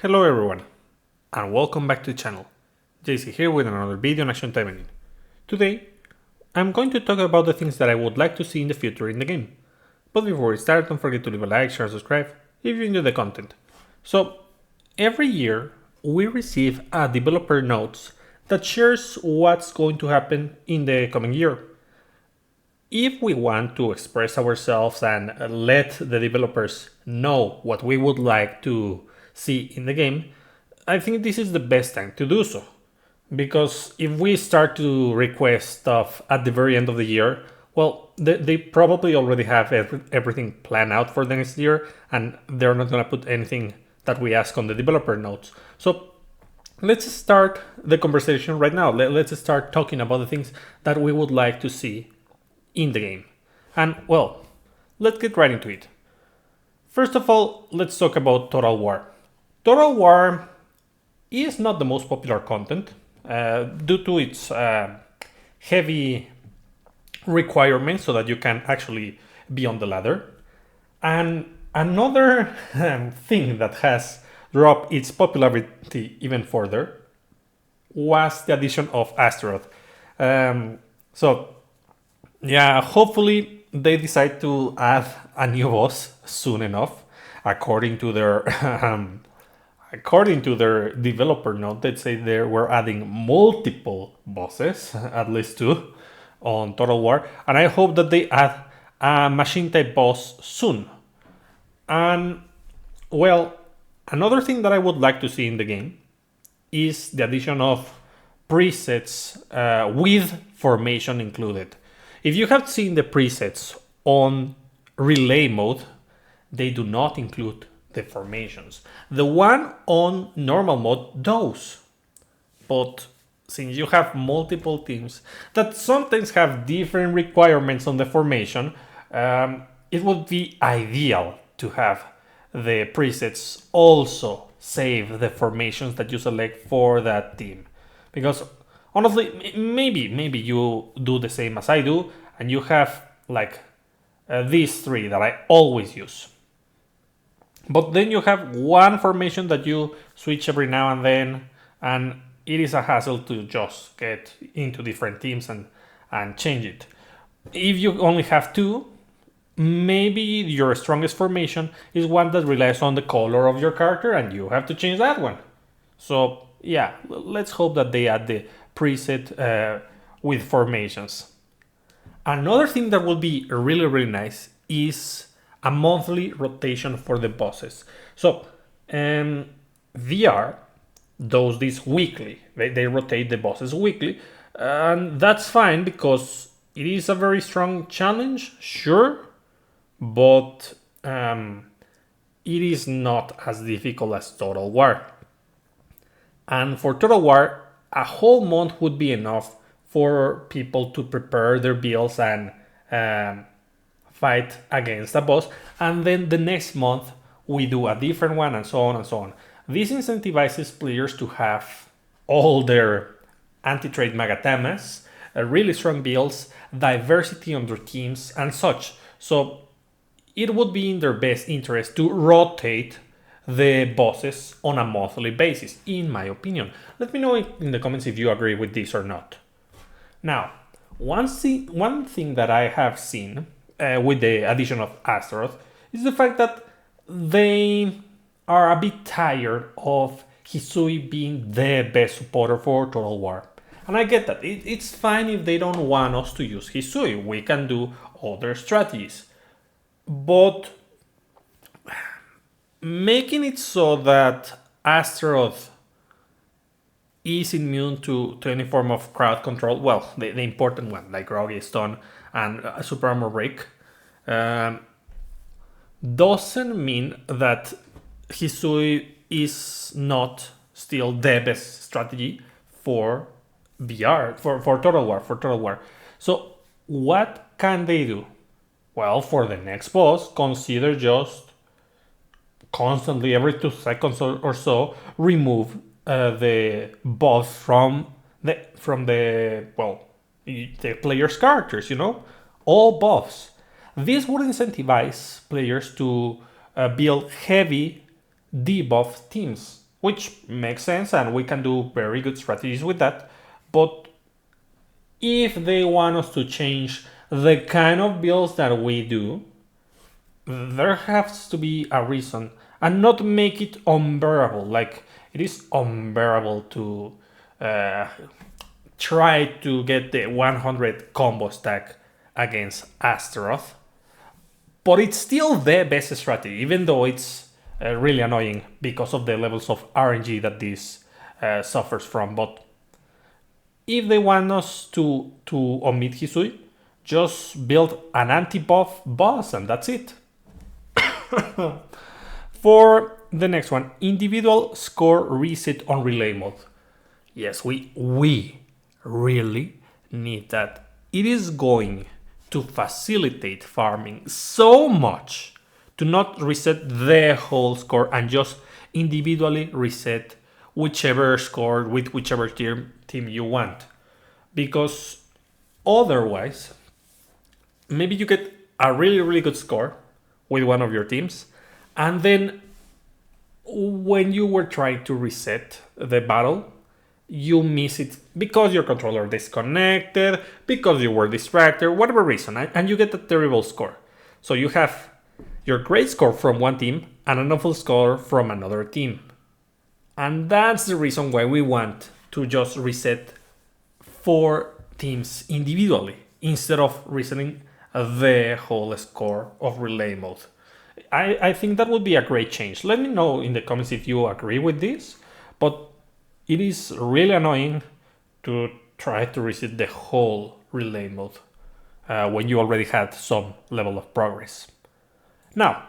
Hello everyone, and welcome back to the channel. JC here with another video on Action Taimanin. Today, I'm going to talk about the things that I would like to see in the future in the game. But before we start, don't forget to leave a like, share, and subscribe if you enjoy the content. So, every year, we receive a developer notes that shares what's going to happen in the coming year. If we want to express ourselves and let the developers know what we would like to see in the game, I think this is the best time to do so. Because if we start to request stuff at the very end of the year, well, they probably already have everything planned out for the next year, and they're not going to put anything that we ask on the developer notes. So let's start the conversation right now. Let's start talking about the things that we would like to see in the game. And well, let's get right into it. First of all, let's talk about Total War. Total War is not the most popular content due to its heavy requirements so that you can actually be on the ladder. And another thing that has dropped its popularity even further was the addition of Astaroth. Yeah, hopefully they decide to add a new boss soon enough, according to their according to their developer note. They say they were adding multiple bosses, at least two, on Total War, and I hope that they add a machine type boss soon. And well, another thing that I would like to see in the game is the addition of presets with formation included. If you have seen the presets on relay mode, they do not include the formations. The one on normal mode does. But since you have multiple teams that sometimes have different requirements on the formation, it would be ideal to have the presets also save the formations that you select for that team. Because honestly, maybe you do the same as I do, and you have like these three that I always use. But then you have one formation that you switch every now and then, and it is a hassle to just get into different teams and change it. If you only have two, maybe your strongest formation is one that relies on the color of your character, and you have to change that one. So yeah, let's hope that they add the preset with formations. Another thing that will be really nice is a monthly rotation for the bosses. So VR does this weekly. They rotate the bosses weekly, and that's fine because it is a very strong challenge, sure, but it is not as difficult as Total War. And for Total War, a whole month would be enough for people to prepare their builds and fight against a boss. And then the next month, we do a different one, and so on and so on. This incentivizes players to have all their anti-trade magatamas, really strong builds, diversity on their teams, and such. So it would be in their best interest to rotate the bosses on a monthly basis, in my opinion. Let me know in the comments if you agree with this or not. Now, one thing that I have seen with the addition of Astaroth is the fact that they are a bit tired of Hisui being the best supporter for Total War. And I get that. It's fine if they don't want us to use Hisui. We can do other strategies. But making it so that Astaroth is immune to any form of crowd control, well, the important one, like Rogue Stone and Super Armor Break, doesn't mean that Hisui is not still the best strategy for VR, for Total War. So what can they do? Well, for the next boss, consider just constantly, every 2 seconds or so, remove the buff from the player's characters. All buffs. This would incentivize players to build heavy debuff teams, which makes sense, and we can do very good strategies with that. But if they want us to change the kind of builds that we do, there has to be a reason, and not make it unbearable. Like, it is unbearable to try to get the 100 combo stack against Astaroth, but it's still the best strategy, even though it's really annoying because of the levels of RNG that this suffers from. But if they want us to omit Hisui, just build an anti-buff boss and that's it. For the next one, individual score reset on relay mode. Yes, we really need that. It is going to facilitate farming so much to not reset the whole score and just individually reset whichever score with whichever team you want. Because otherwise, maybe you get a really good score with one of your teams, and then when you were trying to reset the battle, you miss it because your controller disconnected, because you were distracted, whatever reason, and you get a terrible score. So you have your great score from one team and an awful score from another team. And that's the reason why we want to just reset 4 teams individually instead of resetting the whole score of relay mode. I think that would be a great change. Let me know in the comments if you agree with this, but it is really annoying to try to reset the whole relay mode when you already had some level of progress. Now,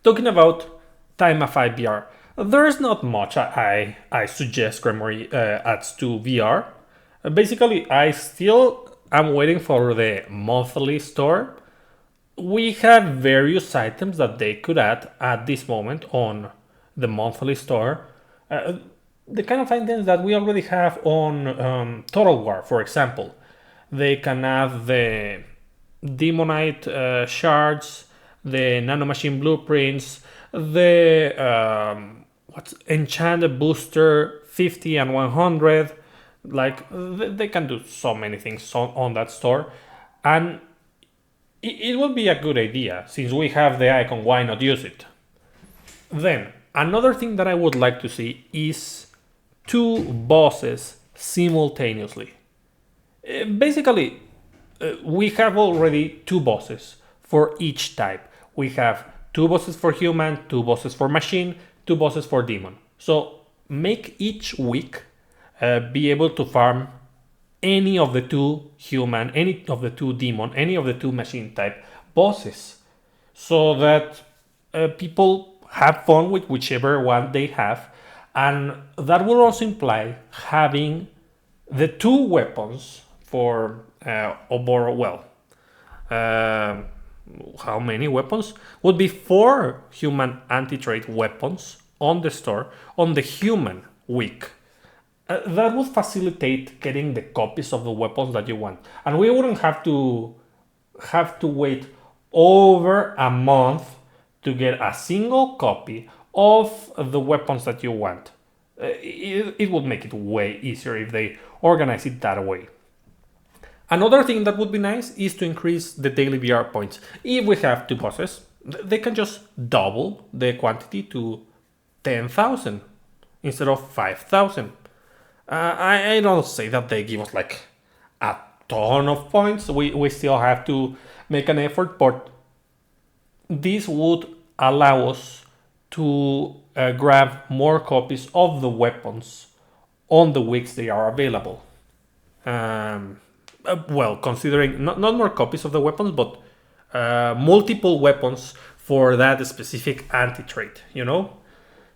talking about Taimanin VR, there's not much I suggest Gremory adds to VR. Basically, I still am waiting for the monthly store. We have various items that they could add at this moment on the monthly store. The kind of items that we already have on Total War, for example. They can have the Demonite shards, the Nanomachine blueprints, the Enchanted Booster 50 and 100. Like, they can do so many things on that store. And it would be a good idea. Since we have the icon, why not use it? Then, another thing that I would like to see is 2 bosses simultaneously. Basically, we have already 2 bosses for each type. We have 2 bosses for human, 2 bosses for machine, 2 bosses for demon. So make each week be able to farm any of the 2 human, any of the 2 demon, any of the 2 machine type bosses, so that people have fun with whichever one they have. And that will also imply having the 2 weapons for how many weapons? Would be 4 human anti-trade weapons on the store on the human week. That would facilitate getting the copies of the weapons that you want, and we wouldn't have to wait over a month to get a single copy of the weapons that you want. It would make it way easier if they organize it that way. Another thing that would be nice is to increase the daily VR points. If we have 2 bosses, they can just double the quantity to 10,000 instead of 5,000. I don't say that they give us like a ton of points. We still have to make an effort, but this would allow us to grab more copies of the weapons on the weeks they are available. Considering not more copies of the weapons, but multiple weapons for that specific anti-trait,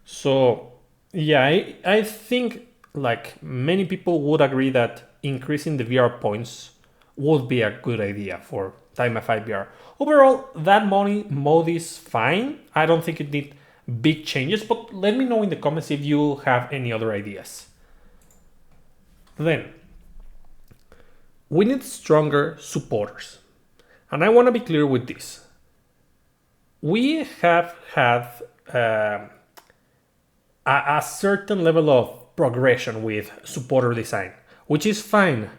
So, yeah, I think like many people would agree that increasing the VR points would be a good idea for Taimanin VR. Overall, that mode is fine. I don't think it needs big changes, but let me know in the comments if you have any other ideas. Then, we need stronger supporters. And I want to be clear with this. We have had a certain level of progression with supporter design, which is fine.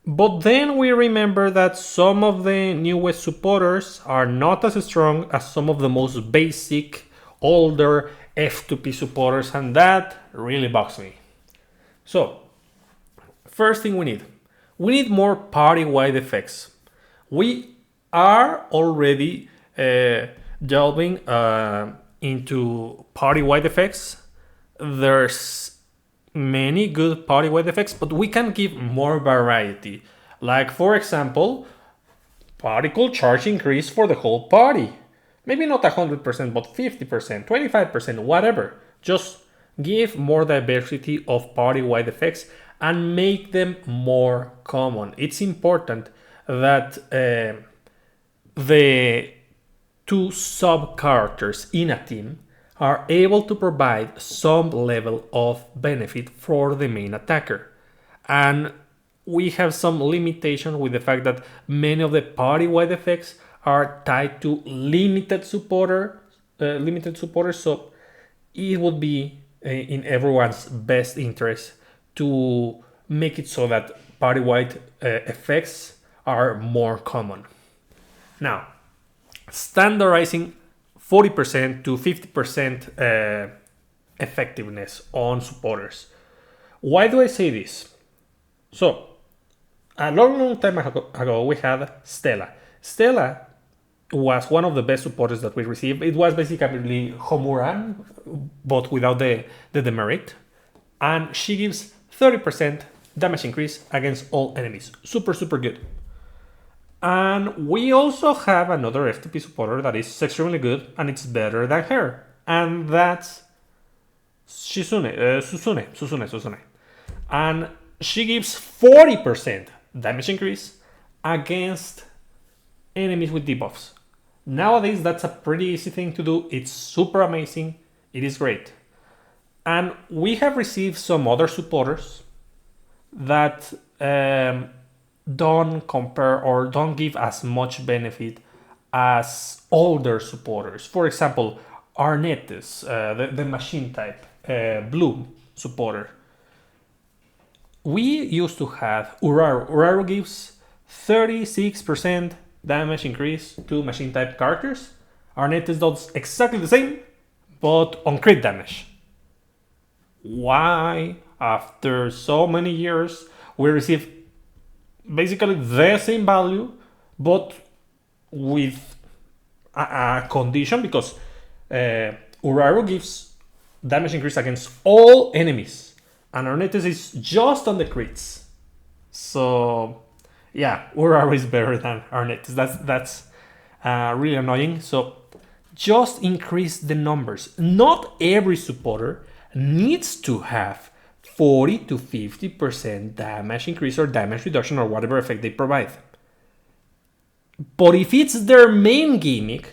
But then we remember that some of the newest supporters are not as strong as some of the most basic, older F2P supporters, and that really bugs me. So, first thing we need more party-wide effects. We are already delving into party-wide effects. There's many good party-wide effects, but we can give more variety. Like, for example, particle charge increase for the whole party. Maybe not 100%, but 50%, 25%, whatever. Just give more diversity of party-wide effects and make them more common. It's important that the two sub-characters in a team are able to provide some level of benefit for the main attacker. And we have some limitation with the fact that many of the party-wide effects are tied to limited supporters, so it would be in everyone's best interest to make it so that party-wide effects are more common. Now, standardizing 40% to 50% effectiveness on supporters. Why do I say this? So, a long time ago, we had Stella. Stella was one of the best supporters that we received. It was basically Homuran, but without the demerit. And she gives 30% damage increase against all enemies. Super, super good. And we also have another FTP supporter that is extremely good, and it's better than her. And that's Susune. And she gives 40% damage increase against enemies with debuffs. Nowadays, that's a pretty easy thing to do. It's super amazing. It is great. And we have received some other supporters that don't compare or don't give as much benefit as older supporters. For example, Arnettes, the machine type, blue supporter. We used to have Uraru. Uraru gives 36% damage increase to machine type characters. Arnettes does exactly the same, but on crit damage. Why, after so many years, we receive basically the same value, but with a condition? Because Uraru gives damage increase against all enemies, and Arnettes is just on the crits. So yeah, Uraru is better than Arnettes. That's really annoying. So just increase the numbers. Not every supporter needs to have 40 to 50% damage increase or damage reduction or whatever effect they provide. But if it's their main gimmick,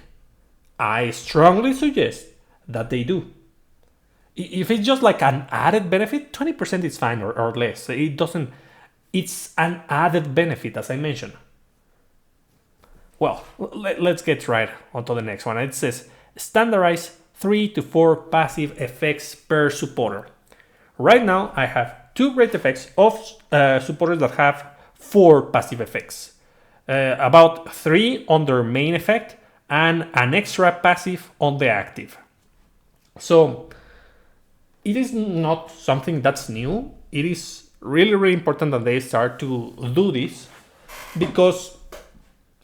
I strongly suggest that they do. If it's just like an added benefit, 20% is fine or less. It doesn't. It's an added benefit, as I mentioned. Well, let's get right onto the next one. It says standardize 3 to 4 passive effects per supporter. Right now, I have 2 great effects of supporters that have 4 passive effects. About 3 on their main effect and an extra passive on the active. So it is not something that's new. It is really, really important that they start to do this, because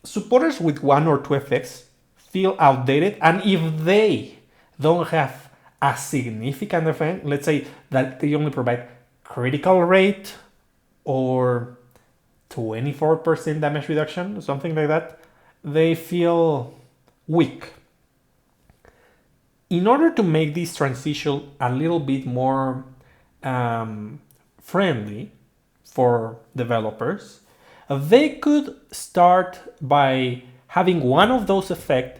supporters with 1 or 2 effects feel outdated, and if they don't have a significant effect, let's say that they only provide critical rate or 24% damage reduction, something like that, they feel weak. In order to make this transition a little bit more friendly for developers, they could start by having one of those effects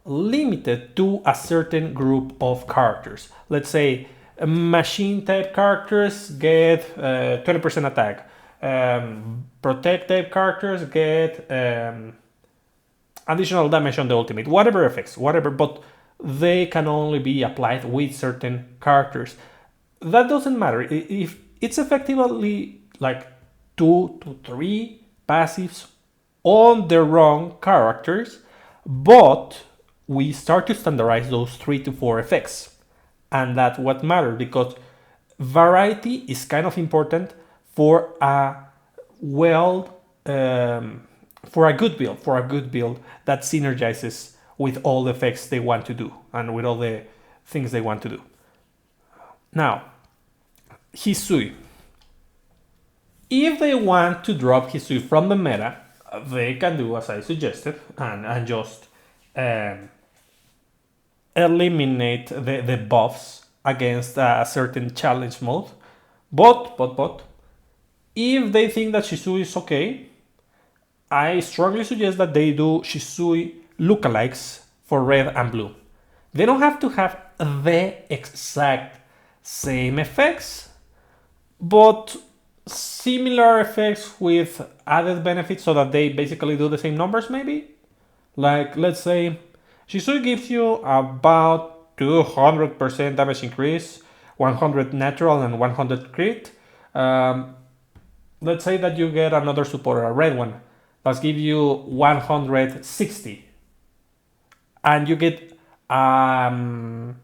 limited to a certain group of characters. Let's say machine type characters get 20% attack. Protect type characters get additional damage on the ultimate. Whatever effects, whatever. But they can only be applied with certain characters. That doesn't matter. If it's effectively like 2 to 3 passives on the wrong characters, but we start to standardize those 3 to 4 effects. And that's what matters, because variety is kind of important for a for a good build that synergizes with all the effects they want to do and with all the things they want to do. Now, Hisui. If they want to drop Hisui from the meta, they can do as I suggested and just eliminate the buffs against a certain challenge mode. But if they think that Shisui is okay, I strongly suggest that they do Shisui lookalikes for red and blue. They don't have to have the exact same effects, but similar effects with added benefits so that they basically do the same numbers maybe. Like, let's say Shisui gives you about 200% damage increase, 100 natural and 100 crit. Let's say that you get another supporter, a red one, that gives you 160. And you get 20%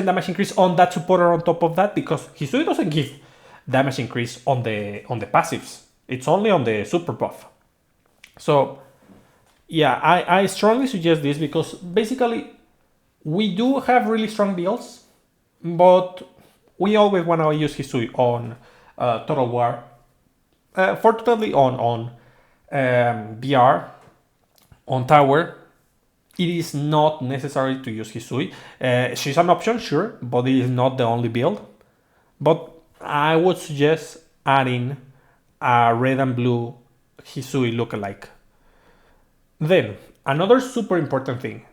damage increase on that supporter on top of that, because Hisui doesn't give damage increase on the passives. It's only on the super buff. So yeah, I strongly suggest this, because basically we do have really strong builds, but we always want to use Hisui on Total War, fortunately on BR, on Tower. It is not necessary to use Hisui. She's an option, sure, but it is not the only build. But I would suggest adding a red and blue Hisui lookalike. Then, another super important thing,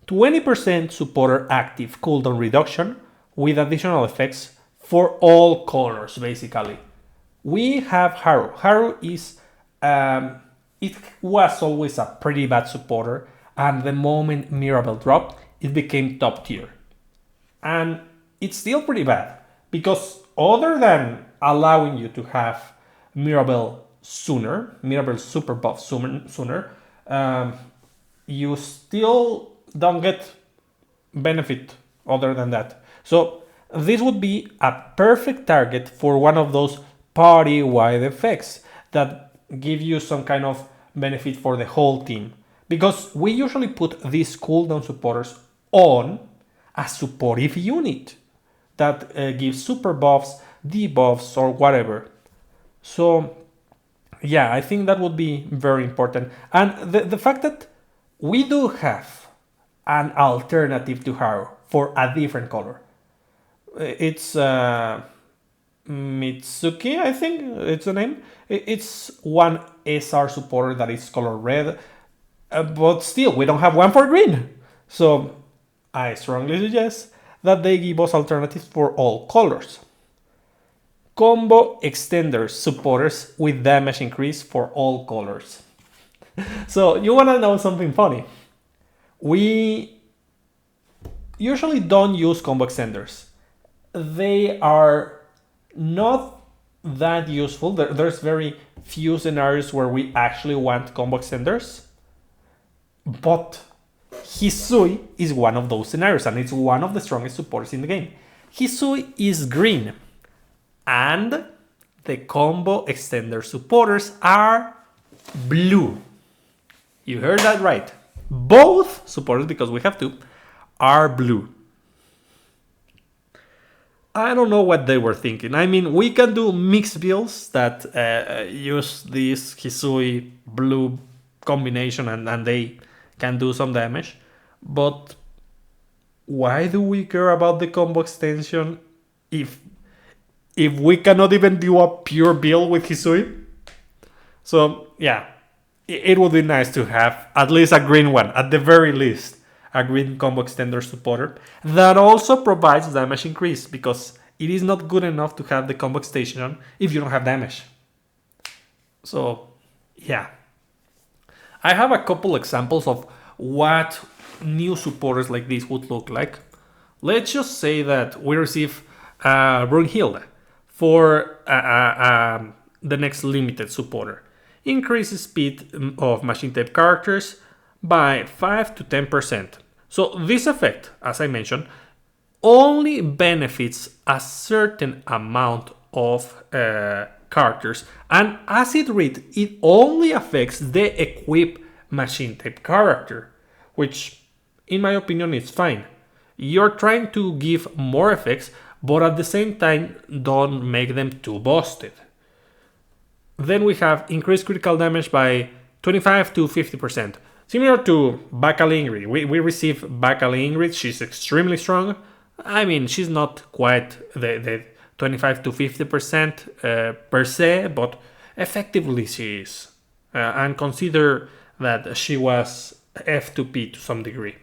20% supporter active cooldown reduction with additional effects for all colors, basically. We have Haru. Haru is, it was always a pretty bad supporter, and the moment Mirabelle dropped, it became top tier. And it's still pretty bad, because other than allowing you to have Mirabelle sooner, Mirabelle super buff sooner, you still don't get benefit other than that. So this would be a perfect target for one of those party-wide effects that give you some kind of benefit for the whole team. Because we usually put these cooldown supporters on a supportive unit that gives super buffs, debuffs, or whatever. So yeah, I think that would be very important. And the fact that we do have an alternative to Haru for a different color. It's Mitsuki, I think it's the name. It's one SR supporter that is color red, but still, we don't have one for green. So I strongly suggest that they give us alternatives for all colors. Combo extenders supporters with damage increase for all colors. So you want to know something funny? We usually don't use combo extenders. They are not that useful. There's very few scenarios where we actually want combo extenders. But Hisui is one of those scenarios, and it's one of the strongest supporters in the game. Hisui is green, and the combo extender supporters are blue. You heard that right. Both supporters, because we have two, are blue. I don't know what they were thinking. I mean, we can do mixed builds that use this Hisui blue combination and they can do some damage. But why do we care about the combo extension if we cannot even do a pure build with Hisui? So yeah, it would be nice to have at least a green one, at the very least, a green combo extender supporter that also provides damage increase, because it is not good enough to have the combo extension if you don't have damage. So yeah, I have a couple examples of what new supporters like this would look like. Let's just say that we receive Brunhilde for the next limited supporter. Increases speed of machine type characters by 5 to 10%. So this effect, as I mentioned, only benefits a certain amount of characters, and as it reads, it only affects the equip machine type character, which in my opinion is fine. You're trying to give more effects, but at the same time don't make them too busted. Then we have increased critical damage by 25 to 50%. Similar to Bakali Ingrid. We receive Bakali Ingrid, she's extremely strong. I mean, she's not quite the 25 to 50% per se, but effectively she is. And consider that she was F2P to some degree.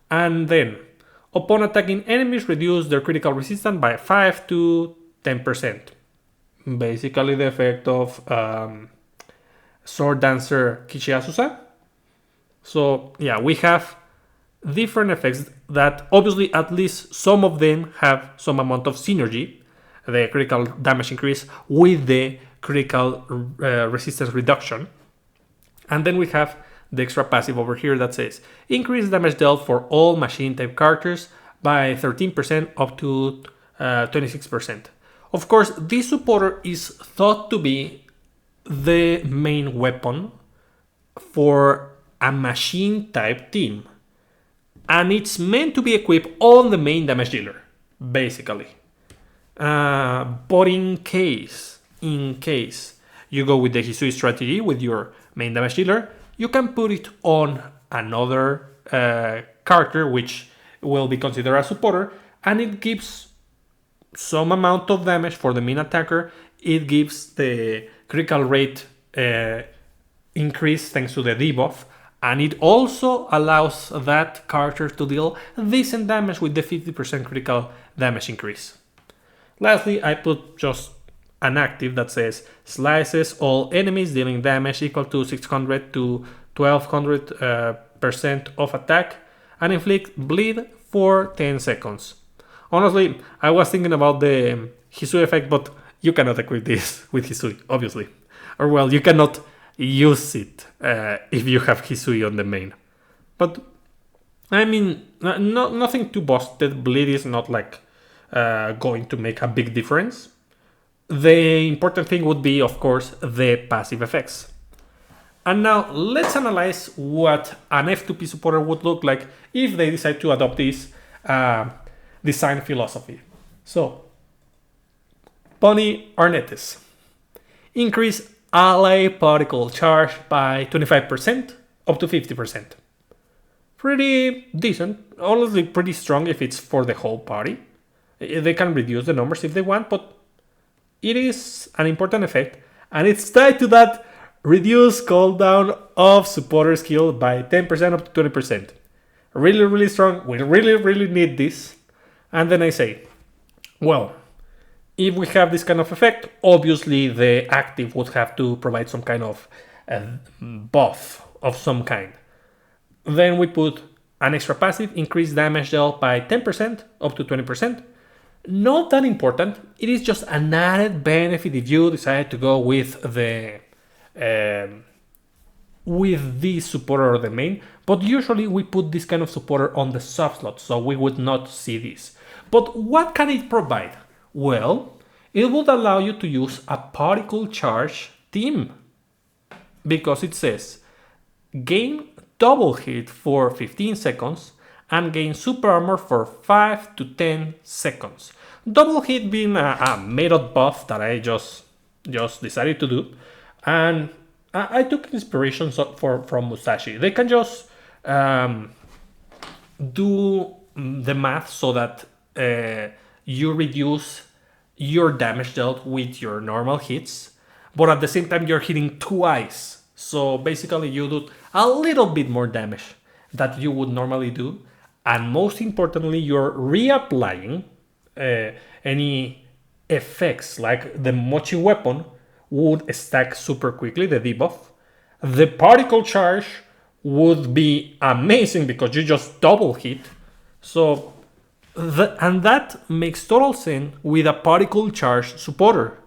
And then, upon attacking enemies, reduce their critical resistance by 5 to 10%. Basically the effect of Sword Dancer Kichiasusa. So yeah, we have different effects that obviously at least some of them have some amount of synergy. The critical damage increase with the critical resistance reduction. And then we have the extra passive over here that says increase damage dealt for all machine type characters by 13% up to 26%. Of course, this supporter is thought to be the main weapon for a machine type team, and it's meant to be equipped on the main damage dealer, basically. But in case you go with the Hisui strategy with your main damage dealer, you can put it on another character which will be considered a supporter, and it gives some amount of damage for the main attacker. It gives the critical rate increase thanks to the debuff, and it also allows that character to deal decent damage with the 50% critical damage increase. Lastly, I put just an active that says slices all enemies dealing damage equal to 600 to 1200% of attack and inflict bleed for 10 seconds. Honestly, I was thinking about the Hisui effect, but you cannot equip this with Hisui, obviously. Or well, you cannot use it if you have Hisui on the main. But, I mean, nothing too busted. Bleed is not like going to make a big difference. The important thing would be, of course, the passive effects. And now, let's analyze what an F2P supporter would look like if they decide to adopt this design philosophy. So, Pony Arnetes. Increase ally particle charge by 25% up to 50%. Pretty decent. Honestly, pretty strong if it's for the whole party. They can reduce the numbers if they want, but it is an important effect. And it's tied to that reduce cooldown of supporter skill by 10% up to 20%. Really, really strong. We really, really need this. And then I say, well, if we have this kind of effect, obviously the active would have to provide some kind of buff of some kind. Then we put an extra passive, increase damage dealt by 10% up to 20%. Not that important. It is just an added benefit if you decide to go with the supporter or the main. But usually we put this kind of supporter on the sub slot, so we would not see this. But what can it provide? Well, it would allow you to use a particle charge team, because it says gain double hit for 15 seconds and gain super armor for 5 to 10 seconds. Double hit being a method buff that I just decided to do, and I took inspiration from Musashi. They can just do the math so that you reduce your damage dealt with your normal hits, but at the same time you're hitting twice. So basically you do a little bit more damage that you would normally do, and most importantly you're reapplying any effects like the Mochi weapon would stack super quickly, the debuff. The particle charge would be amazing because you just double hit. So, and that makes total sense with a particle charge supporter.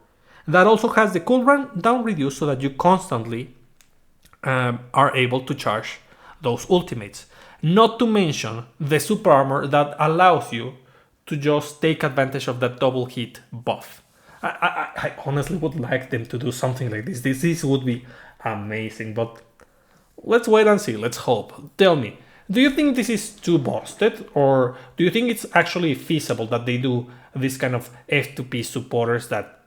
That also has the cooldown down reduced so that you constantly are able to charge those ultimates. Not to mention the super armor that allows you to just take advantage of that double hit buff. I honestly would like them to do something like this. This would be amazing, but let's wait and see. Let's hope. Tell me, do you think this is too busted, or do you think it's actually feasible that they do this kind of F2P supporters that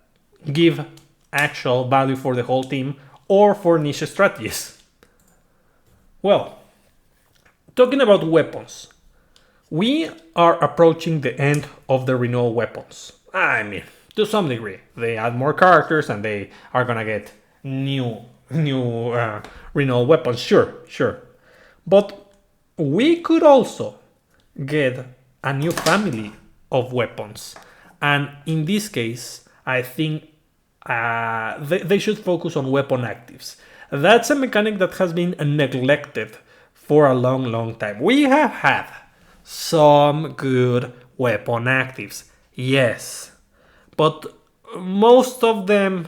give actual value for the whole team or for niche strategies? Well, talking about weapons, we are approaching the end of the renewal weapons. I mean, to some degree, they add more characters and they are gonna get new renewal weapons. Sure, but we could also get a new family of weapons, and in this case, I think they should focus on weapon actives. That's a mechanic that has been neglected for a long time. We have had some good weapon actives, yes, but most of them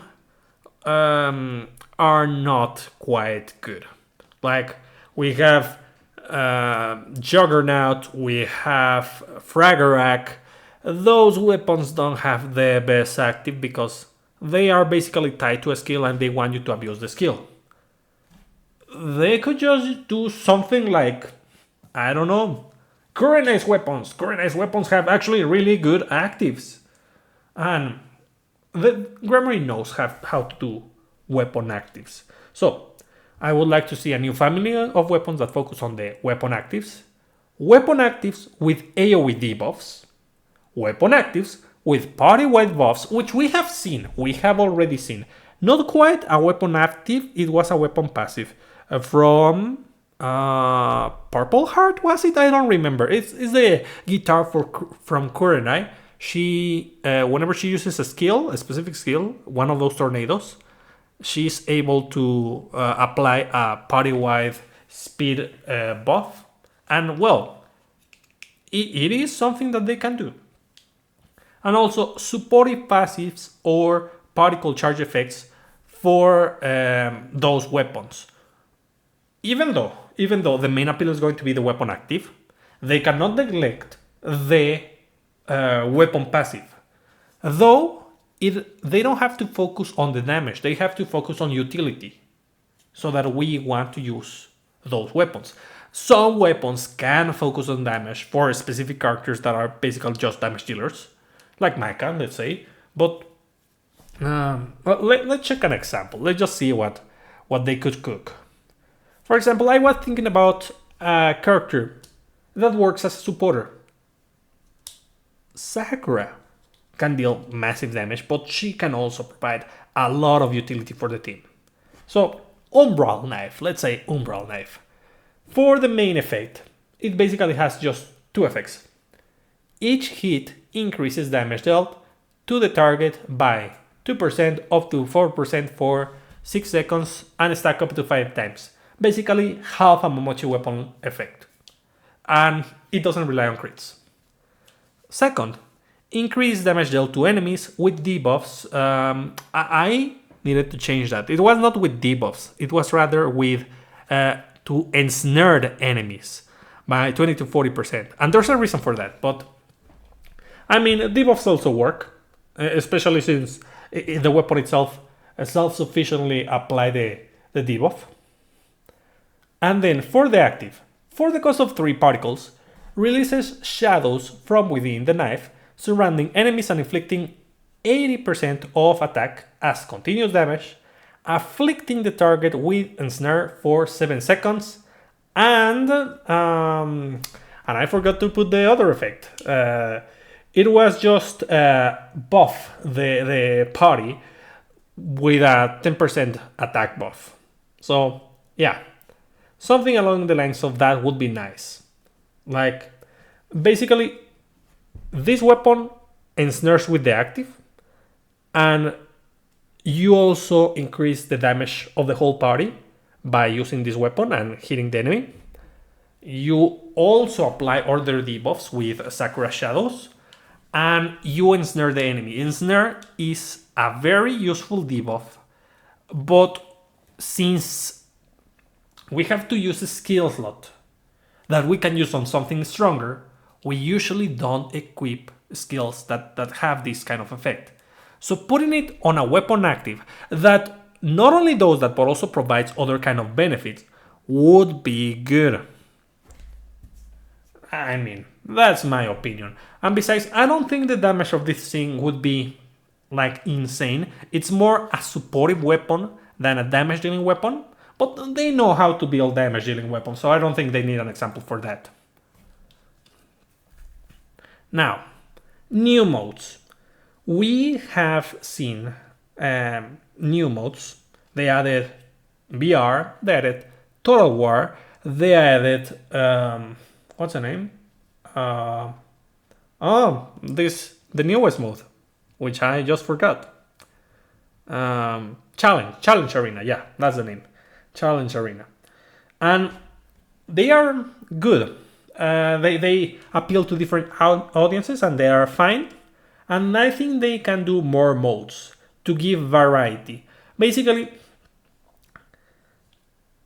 are not quite good. Like, we have Juggernaut, we have Fragarak. Those weapons don't have the best active because they are basically tied to a skill and they want you to abuse the skill. They could just do something like, I don't know, Kurenai's weapons. Kurenai's weapons have actually really good actives. And the Grammary knows how to do weapon actives. So, I would like to see a new family of weapons that focus on the weapon actives with AoE debuffs, weapon actives with party-wide buffs, which we have already seen. Not quite a weapon active, it was a weapon passive from Purple Heart, was it? I don't remember. It's the guitar from Kurenai. She, whenever she uses a specific skill, one of those tornadoes, she's able to apply a party-wide speed buff. And well, it is something that they can do. And also supportive passives or particle charge effects for those weapons. Even though the main appeal is going to be the weapon active, they cannot neglect the weapon passive. Though they don't have to focus on the damage, they have to focus on utility, so that we want to use those weapons. Some weapons can focus on damage for specific characters that are basically just damage dealers, like Micah, let's say. But let's check an example. Let's just see what they could cook. For example, I was thinking about a character that works as a supporter. Sakura can deal massive damage, but she can also provide a lot of utility for the team. So, Umbral Knife, let's say Umbral Knife. For the main effect, it basically has just two effects. Each hit increases damage dealt to the target by 2% up to 4% for 6 seconds and stack up to 5 times. Basically half a Momochi weapon effect. And it doesn't rely on crits. Second, increase damage dealt to enemies with debuffs. I needed to change that. It was not with debuffs. It was rather with to ensnared enemies by 20 to 40%. And there's a reason for that. But I mean, debuffs also work, especially since the weapon itself self-sufficiently apply the debuff. And then for the active, for the cost of 3 particles, releases shadows from within the knife, surrounding enemies and inflicting 80% of attack as continuous damage, afflicting the target with ensnare for 7 seconds, and I forgot to put the other effect. It was just buff the party with a 10% attack buff. So yeah, something along the lines of that would be nice. Like, basically, this weapon ensnares with the active, and you also increase the damage of the whole party by using this weapon and hitting the enemy. You also apply other debuffs with Sakura Shadows, and you ensnare the enemy. Ensnare is a very useful debuff, but since we have to use a skill slot that we can use on something stronger, we usually don't equip skills that have this kind of effect. So putting it on a weapon active that not only does that but also provides other kind of benefits would be good. I mean, that's my opinion. And besides, I don't think the damage of this thing would be like insane. It's more a supportive weapon than a damage dealing weapon, but they know how to build damage dealing weapons, so I don't think they need an example for that. Now, new modes. We have seen new modes. They added VR, they added Total War, they added what's the name? The newest mode, which I just forgot. Challenge Arena. Yeah, that's the name. Challenge Arena, and they are good. They appeal to different audiences, and they are fine. And I think they can do more modes to give variety. Basically,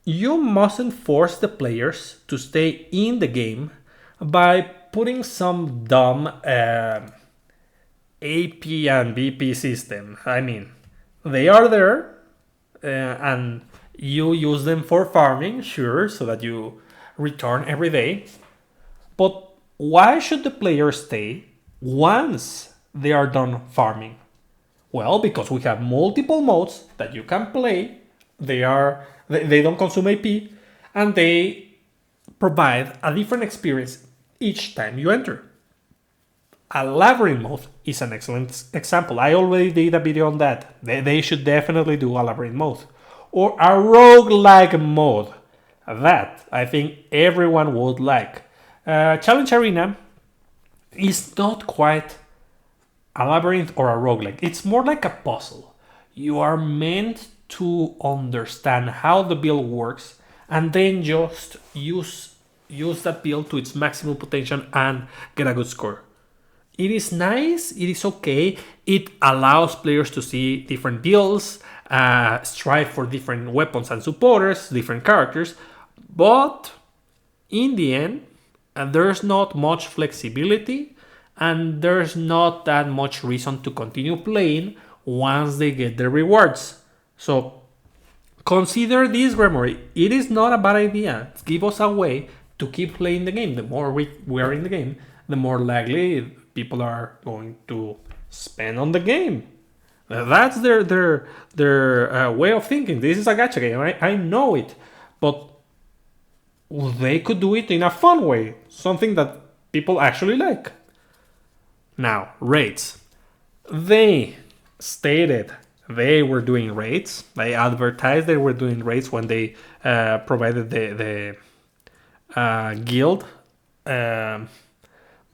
you mustn't force the players to stay in the game by putting some dumb AP and BP system. I mean, they are there and you use them for farming, sure, so that you return every day. But why should the players stay once they are done farming? Well, because we have multiple modes that you can play. They don't consume AP, and they provide a different experience each time you enter. A labyrinth mode is an excellent example. I already did a video on that. They should definitely do a labyrinth mode. Or a roguelike mode. That I think everyone would like. Challenge Arena is not quite a labyrinth or a roguelike. It's more like a puzzle. You are meant to understand how the build works and then just use that build to its maximum potential and get a good score. It is nice, it is okay, it allows players to see different builds, strive for different weapons and supporters, different characters, but in the end, there's not much flexibility and there's not that much reason to continue playing once they get the rewards. So consider this, Gremory. It is not a bad idea. Give us a way to keep playing the game. The more we are in the game, the more likely people are going to spend on the game. That's their way of thinking. This is a gacha game. I know it, but they could do it in a fun way, something that people actually like. Now, raids. They stated they were doing raids. They advertised they were doing raids when they provided the guild.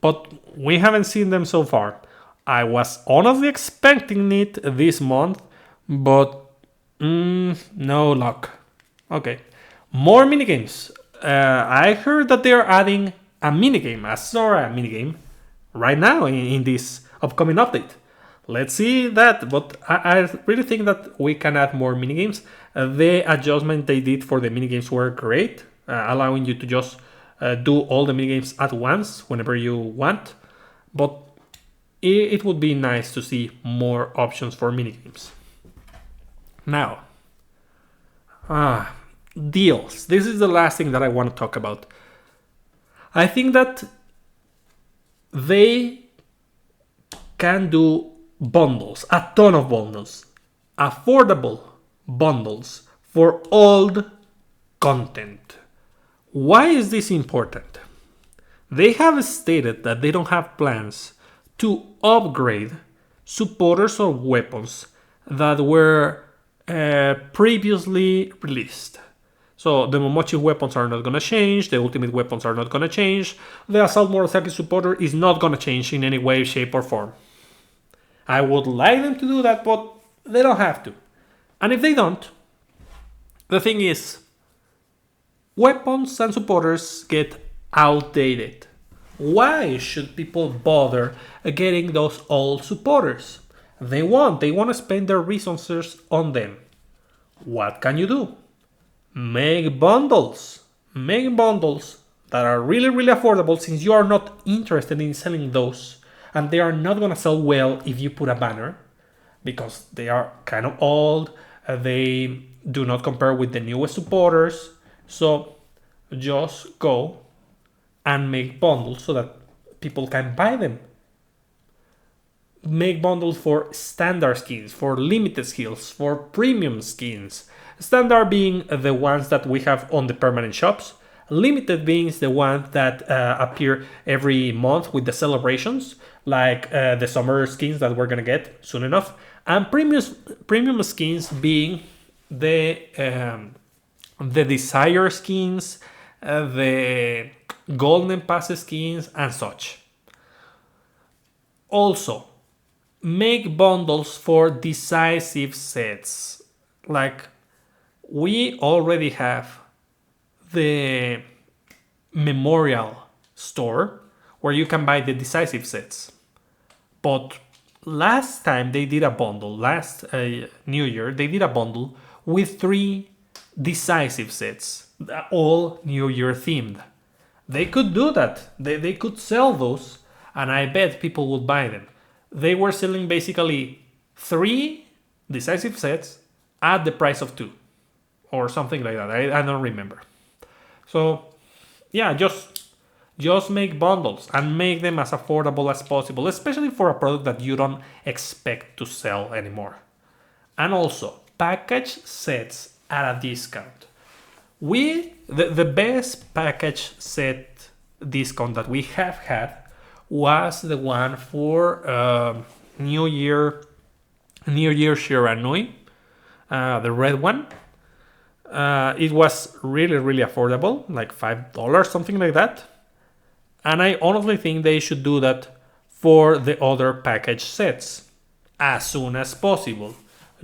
But we haven't seen them so far. I was honestly expecting it this month, but no luck. Okay, more minigames. I heard that they are adding a minigame, a Sora minigame, right now in this upcoming update. Let's see that, but I really think that we can add more minigames. The adjustment they did for the minigames were great, allowing you to just do all the minigames at once whenever you want, but it would be nice to see more options for minigames. Now, deals. This is the last thing that I want to talk about. I think that they can do bundles, a ton of bundles, affordable bundles for old content. Why is this important? They have stated that they don't have plans to upgrade supporters or weapons that were previously released. So the Momochi weapons are not going to change, the ultimate weapons are not going to change, the Assault Murasaki supporter is not going to change in any way, shape or form. I would like them to do that, but they don't have to. And if they don't, the thing is, weapons and supporters get outdated. Why should people bother getting those old supporters? They want to spend their resources on them. What can you do? Make bundles. Make bundles that are really, really affordable since you are not interested in selling those. And they are not going to sell well if you put a banner because they are kind of old. They do not compare with the newest supporters. So just go and make bundles so that people can buy them. Make bundles for standard skins, for limited skills, for premium skins. Standard being the ones that we have on the permanent shops. Limited being the ones that appear every month with the celebrations, like the summer skins that we're gonna get soon enough. And premium skins being the desire skins, the golden pass skins, and such. Also, make bundles for decisive sets. Like, we already have the memorial store where you can buy the decisive sets. But last time they did a bundle, last New Year, they did a bundle with 3 decisive sets, all New Year themed. They could do that. They could sell those, and I bet people would buy them. They were selling basically 3 decisive sets at the price of 2, or something like that. I don't remember. So, yeah, just make bundles and make them as affordable as possible, especially for a product that you don't expect to sell anymore. And also, package sets at a discount. The best package set discount that we have had was the one for New Year Shiranui, the red one. It was really, really affordable, like $5, something like that. And I honestly think they should do that for the other package sets as soon as possible.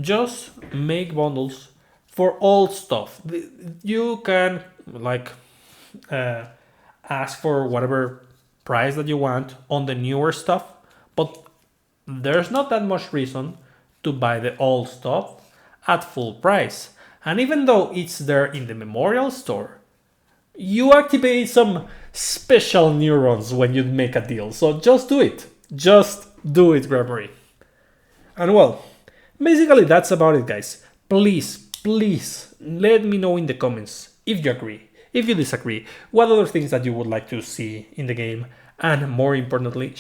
Just make bundles for all stuff. You can ask for whatever price that you want on the newer stuff, but there's not that much reason to buy the old stuff at full price. And even though it's there in the memorial store, you activate some special neurons when you make a deal. So just do it. Just do it, Gregory. And well, basically that's about it, guys. Please let me know in the comments if you agree, if you disagree, what other things that you would like to see in the game, and more importantly,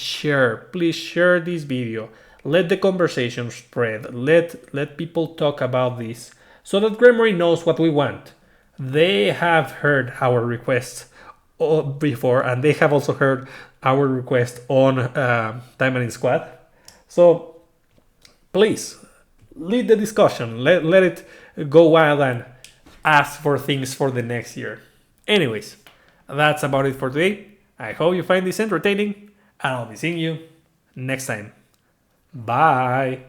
please share this video. Let the conversation spread. Let people talk about this so that Gremory knows what we want. They have heard our requests before, and they have also heard our request on Taimanin Squad. So please lead the discussion. Let it go wild and ask for things for the next year. Anyways, that's about it for today. I hope you find this entertaining, and I'll be seeing you next time. Bye.